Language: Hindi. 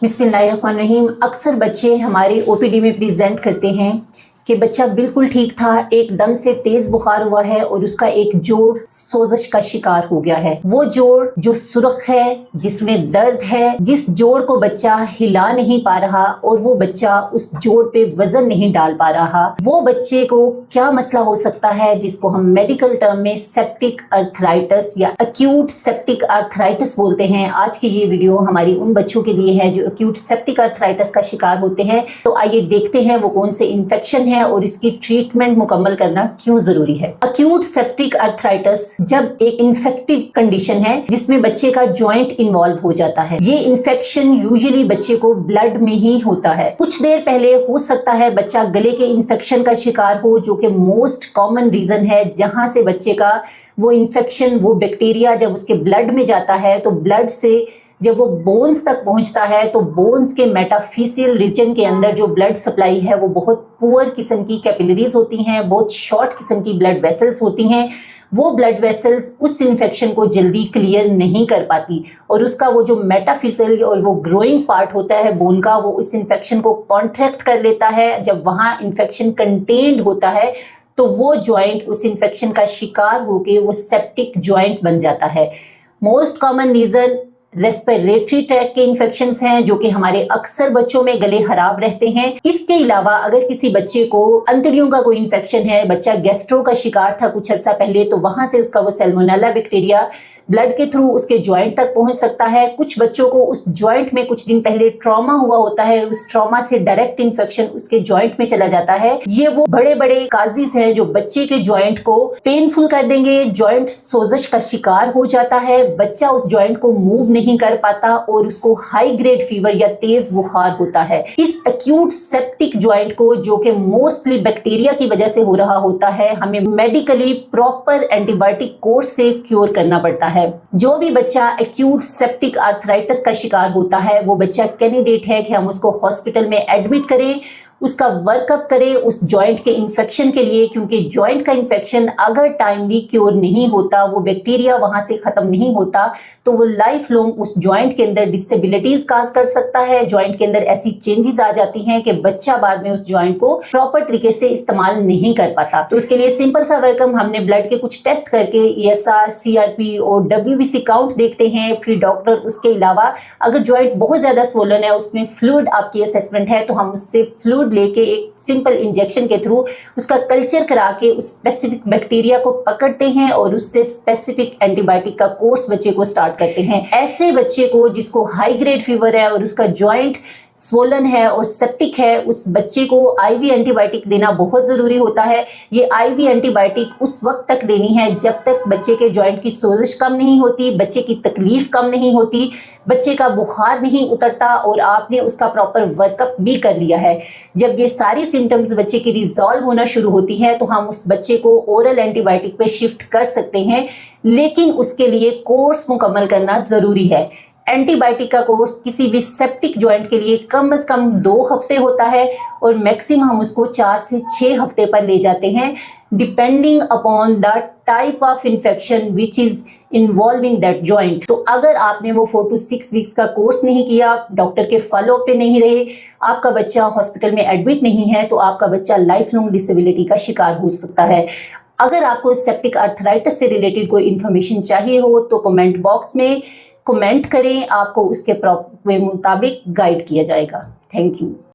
बिस्मिल्लाहिर्रहमानिर्रहीम। अक्सर बच्चे हमारे ओपीडी में प्रेजेंट करते हैं कि बच्चा बिल्कुल ठीक था, एकदम से तेज बुखार हुआ है और उसका एक जोड़ सोजश का शिकार हो गया है। वो जोड़ जो सुर्ख है, जिसमें दर्द है, जिस जोड़ को बच्चा हिला नहीं पा रहा और वो बच्चा उस जोड़ पे वजन नहीं डाल पा रहा, वो बच्चे को क्या मसला हो सकता है जिसको हम मेडिकल टर्म में सेप्टिक अर्थराइटिस या एक्यूट सेप्टिक अर्थराइटिस बोलते हैं। आज की ये वीडियो हमारी उन बच्चों के लिए है जो एक्यूट सेप्टिक अर्थराइटिस का शिकार होते हैं। तो आइए देखते हैं वो कौन से इन्फेक्शन है और इसकी ट्रीटमेंट मुकम्मल करना क्यों जरूरी है। एक्यूट सेप्टिक अर्थराइटिस जब एक इन्फेक्टिव कंडीशन है जिसमें बच्चे का जॉइंट इन्वॉल्व हो जाता है। ये इन्फेक्शन यूजुअली बच्चे को ब्लड में ही होता है। कुछ देर पहले हो सकता है बच्चा गले के इन्फेक्शन का शिकार हो, जो कि मोस्ट कॉमन रीजन है जहां से बच्चे का वो इन्फेक्शन, वो बैक्टीरिया जब उसके ब्लड में जाता है तो ब्लड से जब वो बोन्स तक पहुंचता है तो बोन्स के मेटाफिशियल रीजन के अंदर जो ब्लड सप्लाई है वो बहुत पुअर किस्म की कैपिलरीज होती हैं, बहुत शॉर्ट किस्म की ब्लड वेसल्स होती हैं। वो ब्लड वेसल्स उस इन्फेक्शन को जल्दी क्लियर नहीं कर पाती और उसका वो जो मेटाफिशियल और वो ग्रोइंग पार्ट होता है बोन का, वो उस इन्फेक्शन को कॉन्ट्रैक्ट कर लेता है। जब वहाँ इन्फेक्शन कंटेन्ड होता है तो वो जॉइंट उस इन्फेक्शन का शिकार होके वो सेप्टिक जॉइंट बन जाता है। Most common reason respiratory tract के इन्फेक्शंस हैं जो कि हमारे अक्सर बच्चों में गले खराब रहते हैं। इसके अलावा अगर किसी बच्चे को अंतड़ियों का कोई इन्फेक्शन है, बच्चा गैस्ट्रो का शिकार था कुछ अर्सा पहले, तो वहां से उसका वो सैल्मोनेला बैक्टीरिया ब्लड के थ्रू उसके जॉइंट तक पहुंच सकता है। कुछ बच्चों को उस जॉइंट में कुछ दिन पहले ट्रॉमा हुआ होता है, उस ट्रॉमा से डायरेक्ट इन्फेक्शन उसके जॉइंट में चला जाता है। ये वो बड़े बड़े काजेस हैं जो बच्चे के जॉइंट को पेनफुल कर देंगे, जॉइंट सोजश का शिकार हो जाता है, बच्चा उस जॉइंट को मूव नहीं कर पाता और उसको हाई ग्रेड फीवर या तेज बुखार होता है। इस एक्यूट सेप्टिक जॉइंट को, जो कि मोस्टली बैक्टीरिया की वजह से हो रहा होता है, हमें मेडिकली प्रॉपर एंटीबायोटिक कोर्स से क्योर करना पड़ता है। जो भी बच्चा एक्यूट सेप्टिक आर्थराइटिस का शिकार होता है वो बच्चा कैंडिडेट है कि हम उसको हॉस्पिटल में एडमिट करें, उसका वर्कअप करें उस जॉइंट के इन्फेक्शन के लिए, क्योंकि जॉइंट का इन्फेक्शन अगर टाइमली क्योर नहीं होता, वो बैक्टीरिया वहां से खत्म नहीं होता, तो वो लाइफ लॉन्ग उस जॉइंट के अंदर डिसेबिलिटीज काज कर सकता है। जॉइंट के अंदर ऐसी चेंजेस आ जाती हैं कि बच्चा बाद में उस जॉइंट को प्रॉपर तरीके से इस्तेमाल नहीं कर पाता। तो उसके लिए सिंपल सा वर्कअप, हमने ब्लड के कुछ टेस्ट करके ESR, CRP और WBC काउंट देखते हैं। फिर डॉक्टर उसके अलावा अगर जॉइंट बहुत ज्यादा स्वोलन है, उसमें फ्लूइड आपकी असेसमेंट है, तो हम उससे फ्लूइड लेके एक सिंपल इंजेक्शन के थ्रू उसका कल्चर करा के उस स्पेसिफिक बैक्टीरिया को पकड़ते हैं और उससे स्पेसिफिक एंटीबायोटिक का कोर्स बच्चे को स्टार्ट करते हैं। ऐसे बच्चे को जिसको हाई ग्रेड फीवर है और उसका जॉइंट स्वोलन है और सेप्टिक है, उस बच्चे को IV एंटीबायोटिक देना बहुत जरूरी होता है। ये IV एंटीबायोटिक उस वक्त तक देनी है जब तक बच्चे के जॉइंट की सोजिश कम नहीं होती, बच्चे की तकलीफ कम नहीं होती, बच्चे का बुखार नहीं उतरता और आपने उसका प्रॉपर वर्कअप भी कर लिया है। जब ये सारी सिम्टम्स बच्चे की रिजॉल्व होना शुरू होती है तो हम उस बच्चे को ओरल एंटीबायोटिक पे शिफ्ट कर सकते हैं, लेकिन उसके लिए कोर्स मुकम्मल करना जरूरी है। एंटीबायोटिक का कोर्स किसी भी सेप्टिक जॉइंट के लिए कम से कम 2 हफ्ते होता है और मैक्सिमम हम उसको 4 से 6 हफ्ते पर ले जाते हैं, depending upon the type of infection which is involving that joint. तो अगर आपने वो 4 to 6 वीक्स का कोर्स नहीं किया, डॉक्टर के फॉलो पे नहीं रहे, आपका बच्चा हॉस्पिटल में एडमिट नहीं है, तो आपका बच्चा लाइफ लॉन्ग डिसेबिलिटी का शिकार हो सकता है। अगर आपको सेप्टिक अर्थराइटिस से रिलेटेड कोई इन्फॉर्मेशन चाहिए हो तो कमेंट बॉक्स में कमेंट करें, आपको उसके मुताबिक गाइड किया जाएगा। Thank you.